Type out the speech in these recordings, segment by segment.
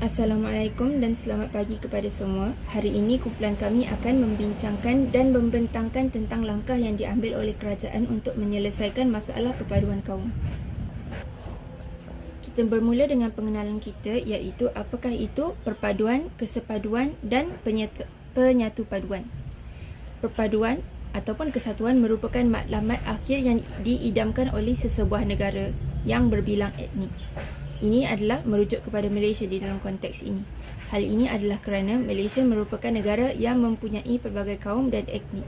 Assalamualaikum dan selamat pagi kepada semua. Hari ini kumpulan kami akan membincangkan dan membentangkan tentang langkah yang diambil oleh kerajaan untuk menyelesaikan masalah perpaduan kaum. Kita bermula dengan pengenalan kita, iaitu apakah itu perpaduan, kesepaduan dan penyatu paduan. Perpaduan ataupun kesatuan merupakan matlamat akhir yang diidamkan oleh sesebuah negara yang berbilang etnik. Ini adalah merujuk kepada Malaysia di dalam konteks ini. Hal ini adalah kerana Malaysia merupakan negara yang mempunyai pelbagai kaum dan etnik.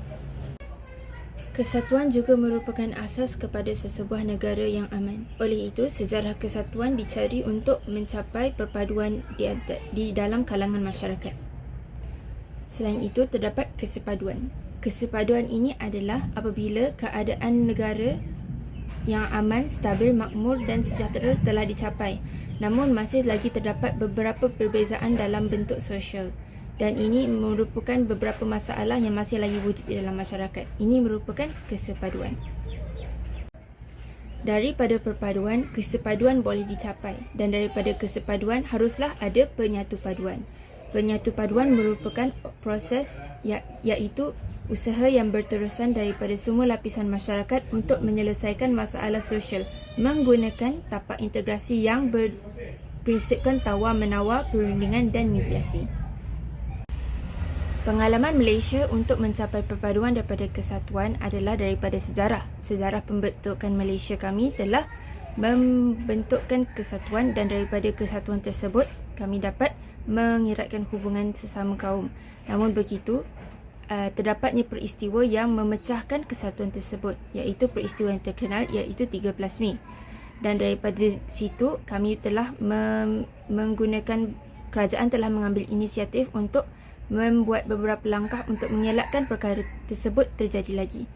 Kesatuan juga merupakan asas kepada sesebuah negara yang aman. Oleh itu, sejarah kesatuan dicari untuk mencapai perpaduan di dalam kalangan masyarakat. Selain itu, terdapat kesepaduan. Kesepaduan ini adalah apabila keadaan negara yang aman, stabil, makmur dan sejahtera telah dicapai, namun masih lagi terdapat beberapa perbezaan dalam bentuk sosial, dan ini merupakan beberapa masalah yang masih lagi wujud di dalam masyarakat. Ini merupakan kesepaduan. Daripada perpaduan, kesepaduan boleh dicapai, dan daripada kesepaduan haruslah ada penyatu paduan. Penyatu paduan merupakan proses iaitu usaha yang berterusan daripada semua lapisan masyarakat untuk menyelesaikan masalah sosial menggunakan tapak integrasi yang berprinsipkan tawar-menawar, perundingan dan mediasi. Pengalaman Malaysia untuk mencapai perpaduan daripada kesatuan adalah daripada sejarah. Sejarah pembentukan Malaysia kami telah membentukkan kesatuan, dan daripada kesatuan tersebut kami dapat mengeratkan hubungan sesama kaum. Namun begitu, terdapatnya peristiwa yang memecahkan kesatuan tersebut, iaitu peristiwa yang terkenal, iaitu 13 Mei. Dan daripada situ kami telah menggunakan, kerajaan telah mengambil inisiatif untuk membuat beberapa langkah untuk mengelakkan perkara tersebut terjadi lagi.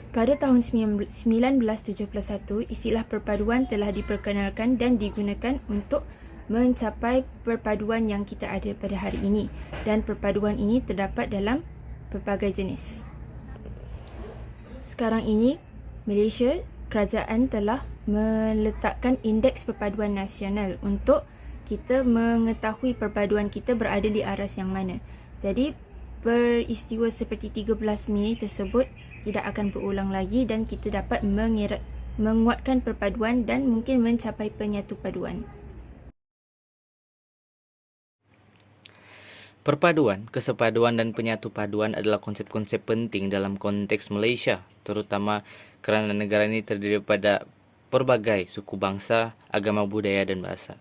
Pada tahun 1971, istilah perpaduan telah diperkenalkan dan digunakan untuk mencapai perpaduan yang kita ada pada hari ini, dan perpaduan ini terdapat dalam pelbagai jenis. Sekarang ini Malaysia, kerajaan telah meletakkan indeks perpaduan nasional untuk kita mengetahui perpaduan kita berada di aras yang mana. Jadi peristiwa seperti 13 Mei tersebut tidak akan berulang lagi, dan kita dapat menguatkan perpaduan dan mungkin mencapai penyatu paduan. Perpaduan, kesepaduan dan penyatu paduan adalah konsep-konsep penting dalam konteks Malaysia, terutama kerana negara ini terdiri pada pelbagai suku bangsa, agama, budaya dan bahasa.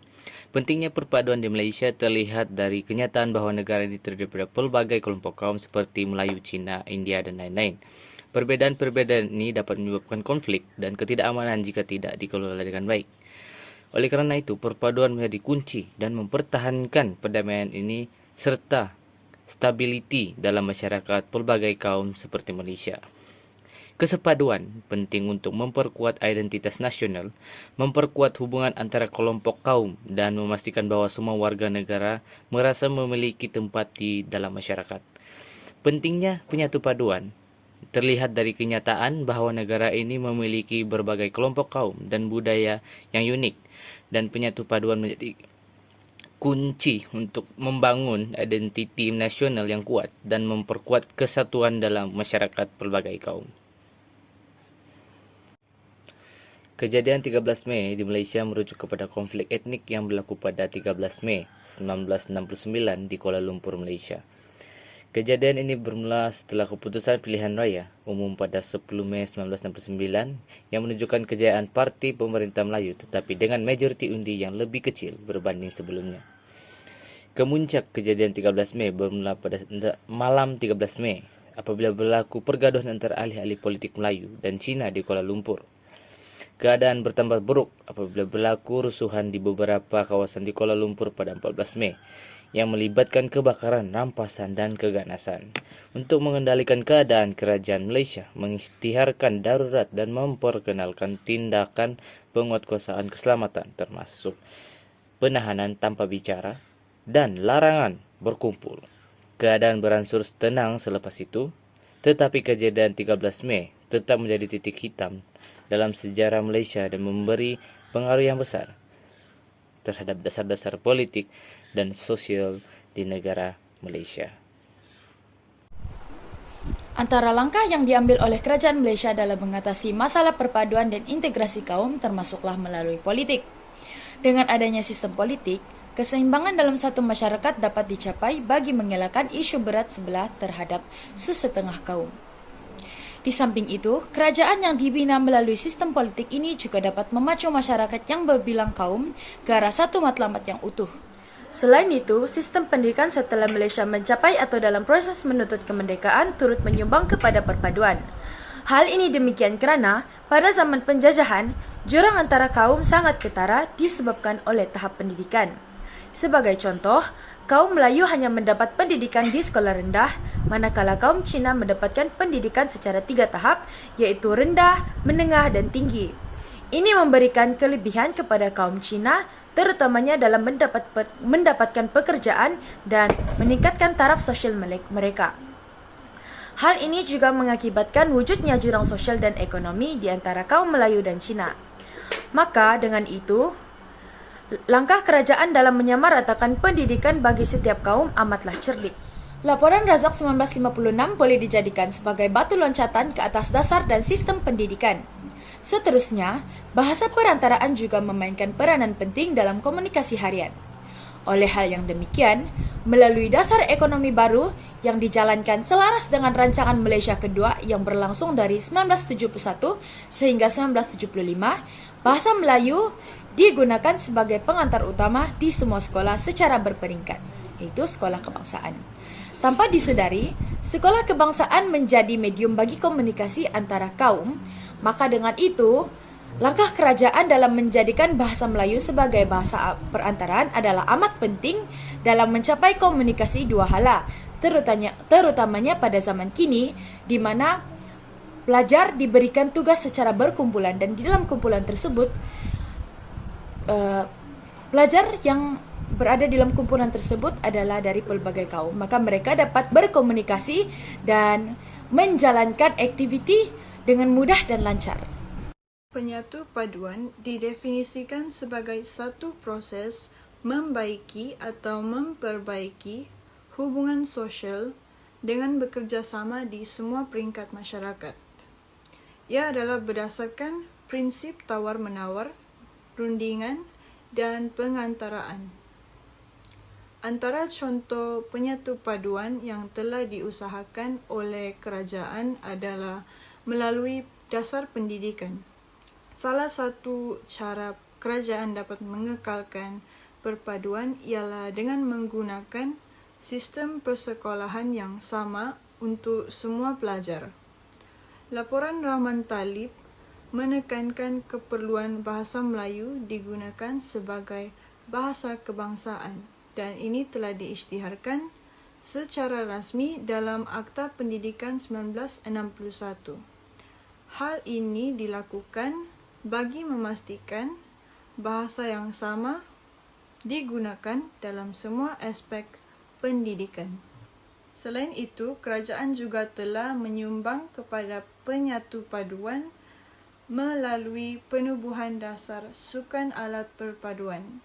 Pentingnya perpaduan di Malaysia terlihat dari kenyataan bahawa negara ini terdiri pada pelbagai kelompok kaum seperti Melayu, Cina, India dan lain-lain. Perbezaan-perbezaan ini dapat menyebabkan konflik dan ketidakamanan jika tidak dikelola dengan baik. Oleh kerana itu, perpaduan menjadi kunci dan mempertahankan perdamaian ini serta stabiliti dalam masyarakat pelbagai kaum seperti Malaysia. Kesepaduan penting untuk memperkuat identitas nasional, memperkuat hubungan antara kelompok kaum dan memastikan bahawa semua warga negara merasa memiliki tempat di dalam masyarakat. Pentingnya penyatu paduan terlihat dari kenyataan bahawa negara ini memiliki berbagai kelompok kaum dan budaya yang unik, dan penyatu paduan menjadi kunci untuk membangun identiti nasional yang kuat dan memperkuat kesatuan dalam masyarakat pelbagai kaum. Kejadian 13 Mei di Malaysia merujuk kepada konflik etnik yang berlaku pada 13 Mei 1969 di Kuala Lumpur, Malaysia. Kejadian ini bermula setelah keputusan pilihan raya umum pada 10 Mei 1969 yang menunjukkan kejayaan Parti Pemerintah Melayu, tetapi dengan majoriti undi yang lebih kecil berbanding sebelumnya. Kemuncak kejadian 13 Mei bermula pada malam 13 Mei apabila berlaku pergaduhan antara ahli-ahli politik Melayu dan Cina di Kuala Lumpur. Keadaan bertambah buruk apabila berlaku rusuhan di beberapa kawasan di Kuala Lumpur pada 14 Mei yang melibatkan kebakaran, rampasan dan keganasan. Untuk mengendalikan keadaan, kerajaan Malaysia mengisytiharkan darurat dan memperkenalkan tindakan penguatkuasaan keselamatan termasuk penahanan tanpa bicara dan larangan berkumpul. Keadaan beransur tenang selepas itu, tetapi kejadian 13 Mei tetap menjadi titik hitam dalam sejarah Malaysia dan memberi pengaruh yang besar. terhadap dasar-dasar politik dan sosial di negara Malaysia. Antara langkah yang diambil oleh kerajaan Malaysia dalam mengatasi masalah perpaduan dan integrasi kaum termasuklah melalui politik. Dengan adanya sistem politik, keseimbangan dalam satu masyarakat dapat dicapai bagi mengelakkan isu berat sebelah terhadap sesetengah kaum. Di samping itu, kerajaan yang dibina melalui sistem politik ini juga dapat memacu masyarakat yang berbilang kaum ke arah satu matlamat yang utuh. Selain itu, sistem pendidikan setelah Malaysia mencapai atau dalam proses menuntut kemerdekaan turut menyumbang kepada perpaduan. Hal ini demikian kerana pada zaman penjajahan, jurang antara kaum sangat ketara disebabkan oleh tahap pendidikan. Sebagai contoh, kaum Melayu hanya mendapat pendidikan di sekolah rendah, manakala kaum Cina mendapatkan pendidikan secara 3 tahap, iaitu rendah, menengah dan tinggi. Ini memberikan kelebihan kepada kaum Cina, terutamanya dalam mendapatkan pekerjaan dan meningkatkan taraf sosial mereka. Hal ini juga mengakibatkan wujudnya jurang sosial dan ekonomi di antara kaum Melayu dan Cina. Maka dengan itu, langkah kerajaan dalam menyamaratakan pendidikan bagi setiap kaum amatlah cerdik. Laporan Razak 1956 boleh dijadikan sebagai batu loncatan ke atas dasar dan sistem pendidikan. Seterusnya, bahasa perantaraan juga memainkan peranan penting dalam komunikasi harian. Oleh hal yang demikian, melalui dasar ekonomi baru yang dijalankan selaras dengan rancangan Malaysia kedua yang berlangsung dari 1971 sehingga 1975, bahasa Melayu digunakan sebagai pengantar utama di semua sekolah secara berperingkat, yaitu sekolah kebangsaan. Tanpa disedari, sekolah kebangsaan menjadi medium bagi komunikasi antara kaum. Maka dengan itu, langkah kerajaan dalam menjadikan bahasa Melayu sebagai bahasa perantaraan adalah amat penting dalam mencapai komunikasi dua hala, terutamanya pada zaman kini, di mana pelajar diberikan tugas secara berkumpulan dan di dalam kumpulan tersebut, pelajar yang berada di dalam kumpulan tersebut adalah dari pelbagai kaum. Maka mereka dapat berkomunikasi dan menjalankan aktiviti dengan mudah dan lancar. Penyatu paduan didefinisikan sebagai satu proses membaiki atau memperbaiki hubungan sosial dengan bekerjasama di semua peringkat masyarakat. Ia adalah berdasarkan prinsip tawar-menawar, rundingan dan pengantaraan. Antara contoh penyatu paduan yang telah diusahakan oleh kerajaan adalah melalui dasar pendidikan. Salah satu cara kerajaan dapat mengekalkan perpaduan ialah dengan menggunakan sistem persekolahan yang sama untuk semua pelajar. Laporan Rahman Talib menekankan keperluan bahasa Melayu digunakan sebagai bahasa kebangsaan dan ini telah diisytiharkan secara rasmi dalam Akta Pendidikan 1961. Hal ini dilakukan bagi memastikan bahasa yang sama digunakan dalam semua aspek pendidikan. Selain itu, kerajaan juga telah menyumbang kepada penyatu paduan melalui penubuhan dasar sukan alat perpaduan.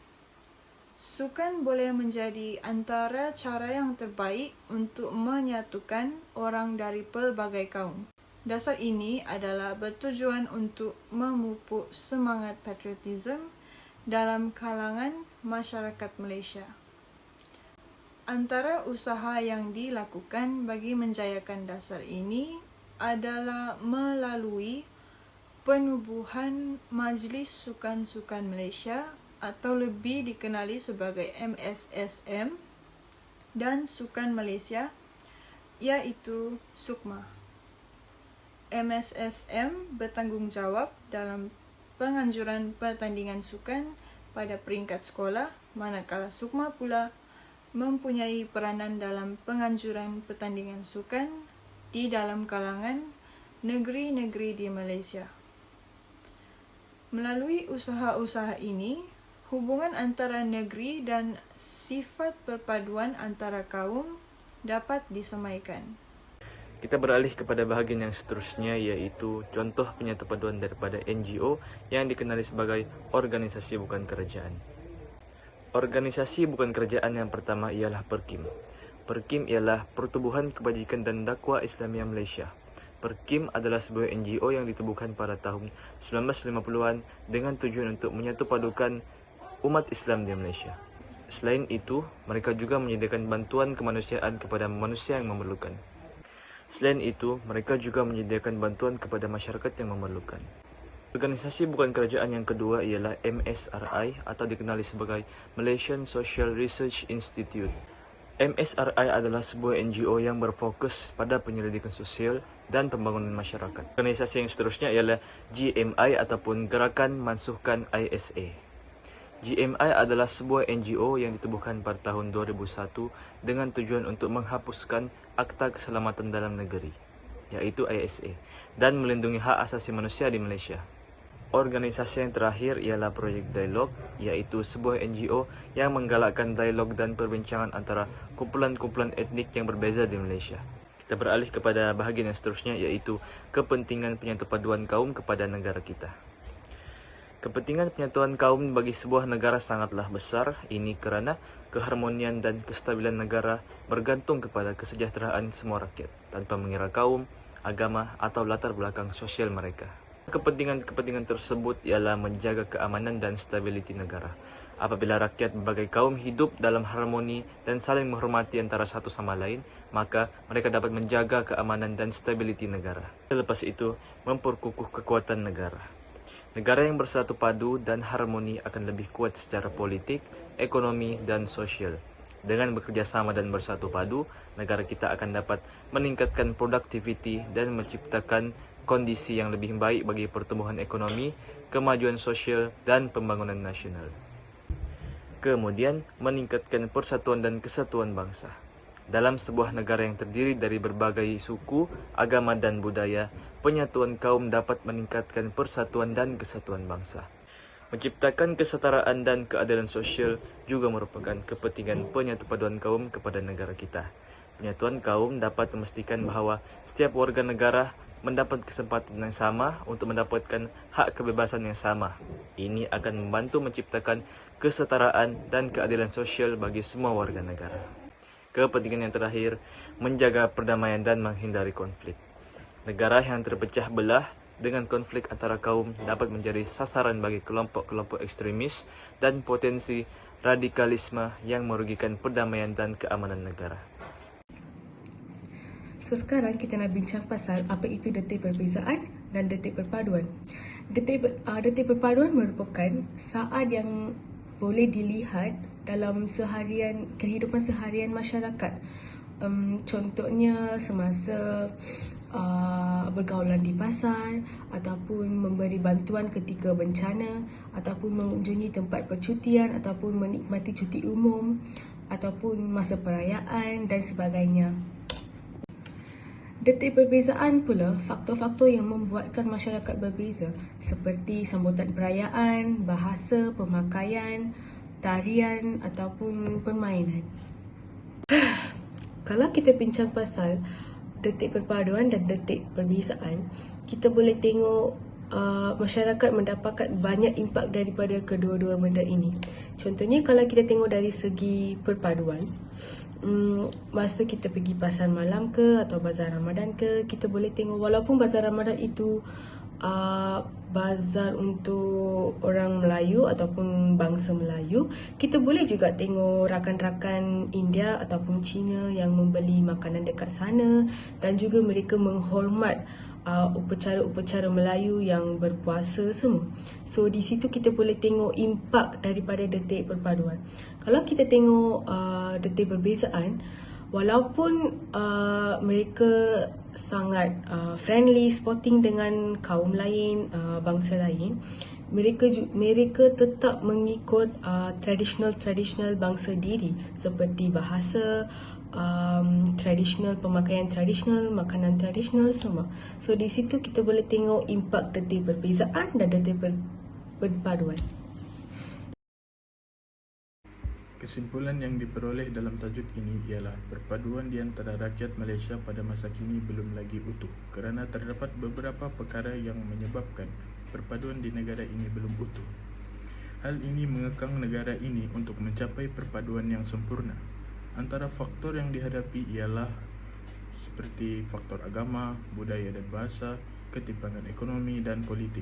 Sukan boleh menjadi antara cara yang terbaik untuk menyatukan orang dari pelbagai kaum. Dasar ini adalah bertujuan untuk memupuk semangat patriotisme dalam kalangan masyarakat Malaysia. Antara usaha yang dilakukan bagi menjayakan dasar ini adalah melalui penubuhan Majlis Sukan-Sukan Malaysia atau lebih dikenali sebagai MSSM dan Sukan Malaysia, iaitu SUKMA. MSSM bertanggungjawab dalam penganjuran pertandingan sukan pada peringkat sekolah, manakala SUKMA pula mempunyai peranan dalam penganjuran pertandingan sukan di dalam kalangan negeri-negeri di Malaysia. Melalui usaha-usaha ini, hubungan antara negeri dan sifat perpaduan antara kaum dapat disemaikan. Kita beralih kepada bahagian yang seterusnya, iaitu contoh penyatu paduan daripada NGO yang dikenali sebagai organisasi bukan kerajaan. Organisasi bukan kerajaan yang pertama ialah Perkim. Perkim ialah Pertubuhan Kebajikan dan Dakwah Islamiyah Malaysia. Perkim adalah sebuah NGO yang ditubuhkan pada tahun 1950-an dengan tujuan untuk menyatupadukan umat Islam di Malaysia. Selain itu, mereka juga menyediakan bantuan kemanusiaan kepada manusia yang memerlukan. Selain itu, mereka juga menyediakan bantuan kepada masyarakat yang memerlukan. Organisasi bukan kerajaan yang kedua ialah MSRI atau dikenali sebagai Malaysian Social Research Institute. MSRI adalah sebuah NGO yang berfokus pada penyelidikan sosial dan pembangunan masyarakat. Organisasi yang seterusnya ialah GMI ataupun Gerakan Mansuhkan ISA. GMI adalah sebuah NGO yang ditubuhkan pada tahun 2001 dengan tujuan untuk menghapuskan Akta Keselamatan Dalam Negeri, iaitu ISA, dan melindungi hak asasi manusia di Malaysia. Organisasi yang terakhir ialah Projek Dialog, iaitu sebuah NGO yang menggalakkan dialog dan perbincangan antara kumpulan-kumpulan etnik yang berbeza di Malaysia. Kita beralih kepada bahagian yang seterusnya, iaitu kepentingan penyatupaduan kaum kepada negara kita. Kepentingan penyatuan kaum bagi sebuah negara sangatlah besar. Ini kerana keharmonian dan kestabilan negara bergantung kepada kesejahteraan semua rakyat, tanpa mengira kaum, agama atau latar belakang sosial mereka. Kepentingan tersebut ialah menjaga keamanan dan stabiliti negara. Apabila rakyat berbagai kaum hidup dalam harmoni dan saling menghormati antara satu sama lain, maka mereka dapat menjaga keamanan dan stabiliti negara. Selepas itu, memperkukuh kekuatan negara. Negara yang bersatu padu dan harmoni akan lebih kuat secara politik, ekonomi dan sosial. Dengan bekerjasama dan bersatu padu, negara kita akan dapat meningkatkan produktiviti dan menciptakan kondisi yang lebih baik bagi pertumbuhan ekonomi, kemajuan sosial dan pembangunan nasional. Kemudian, meningkatkan persatuan dan kesatuan bangsa. Dalam sebuah negara yang terdiri dari berbagai suku, agama dan budaya, penyatuan kaum dapat meningkatkan persatuan dan kesatuan bangsa. Menciptakan kesetaraan dan keadilan sosial juga merupakan kepentingan penyatupaduan kaum kepada negara kita. Penyatuan kaum dapat memastikan bahawa setiap warga negara mendapat kesempatan yang sama untuk mendapatkan hak kebebasan yang sama. Ini akan membantu menciptakan kesetaraan dan keadilan sosial bagi semua warga negara. Kepentingan yang terakhir, menjaga perdamaian dan menghindari konflik. Negara yang terpecah belah dengan konflik antara kaum dapat menjadi sasaran bagi kelompok-kelompok ekstremis dan potensi radikalisme yang merugikan perdamaian dan keamanan negara. So sekarang kita nak bincang pasal apa itu detik perbezaan dan detik perpaduan. Detik perpaduan merupakan saat yang boleh dilihat dalam kehidupan seharian masyarakat. Contohnya semasa bergaulan di pasar, ataupun memberi bantuan ketika bencana, ataupun mengunjungi tempat percutian, ataupun menikmati cuti umum, ataupun masa perayaan dan sebagainya. Detik perbezaan pula faktor-faktor yang membuatkan masyarakat berbeza, seperti sambutan perayaan, bahasa, pemakaian, tarian ataupun permainan. Kalau kita bincang pasal detik perpaduan dan detik perbezaan, kita boleh tengok masyarakat mendapatkan banyak impak daripada kedua-dua benda ini. Contohnya kalau kita tengok dari segi perpaduan, masa kita pergi pasar malam ke atau bazar Ramadan ke, kita boleh tengok walaupun bazar Ramadan itu bazar untuk orang Melayu ataupun bangsa Melayu, kita boleh juga tengok rakan-rakan India ataupun Cina yang membeli makanan dekat sana, dan juga mereka menghormat upacara-upacara Melayu yang berpuasa semua. So di situ kita boleh tengok impak daripada detik perpaduan. Kalau kita tengok detik perbezaan, walaupun mereka sangat friendly, sporting dengan kaum lain, bangsa lain, mereka tetap mengikut tradisional bangsa diri, seperti bahasa, tradisional, pemakaian tradisional, makanan tradisional semua. So di situ kita boleh tengok impak detik perbezaan dan detik perpaduan. Kesimpulan yang diperoleh dalam tajuk ini ialah perpaduan di antara rakyat Malaysia pada masa kini belum lagi utuh, kerana terdapat beberapa perkara yang menyebabkan perpaduan di negara ini belum utuh. Hal ini mengekang negara ini untuk mencapai perpaduan yang sempurna. Antara faktor yang dihadapi ialah seperti faktor agama, budaya dan bahasa, ketimpangan ekonomi dan politik.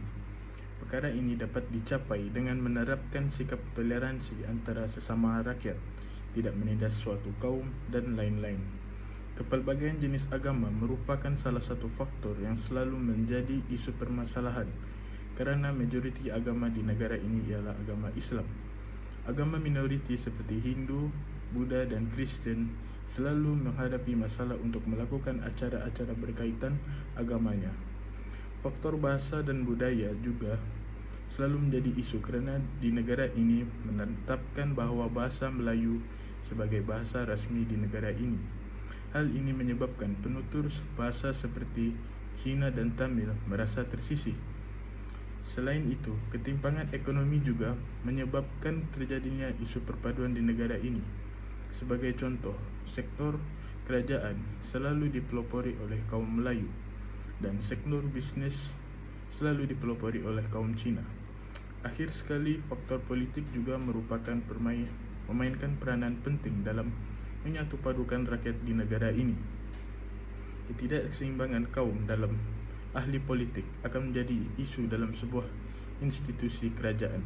Perkara ini dapat dicapai dengan menerapkan sikap toleransi antara sesama rakyat, tidak menindas suatu kaum dan lain-lain. Kepelbagaian jenis agama merupakan salah satu faktor yang selalu menjadi isu permasalahan kerana majoriti agama di negara ini ialah agama Islam. Agama minoriti seperti Hindu, Buddha dan Kristian selalu menghadapi masalah untuk melakukan acara-acara berkaitan agamanya. Faktor bahasa dan budaya juga selalu menjadi isu kerana di negara ini menetapkan bahawa bahasa Melayu sebagai bahasa rasmi di negara ini. Hal ini menyebabkan penutur bahasa seperti Cina dan Tamil merasa tersisih. Selain itu, ketimpangan ekonomi juga menyebabkan terjadinya isu perpaduan di negara ini. Sebagai contoh, sektor kerajaan selalu dipelopori oleh kaum Melayu dan sektor bisnes selalu dipelopori oleh kaum Cina. Akhir sekali, faktor politik juga merupakan memainkan peranan penting dalam menyatupadukan rakyat di negara ini. Ketidakseimbangan kaum dalam ahli politik akan menjadi isu dalam sebuah institusi kerajaan.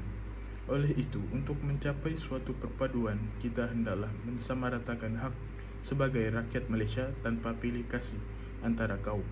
Oleh itu, untuk mencapai suatu perpaduan, kita hendaklah mensamaratakan hak sebagai rakyat Malaysia tanpa pilih kasih antara kaum.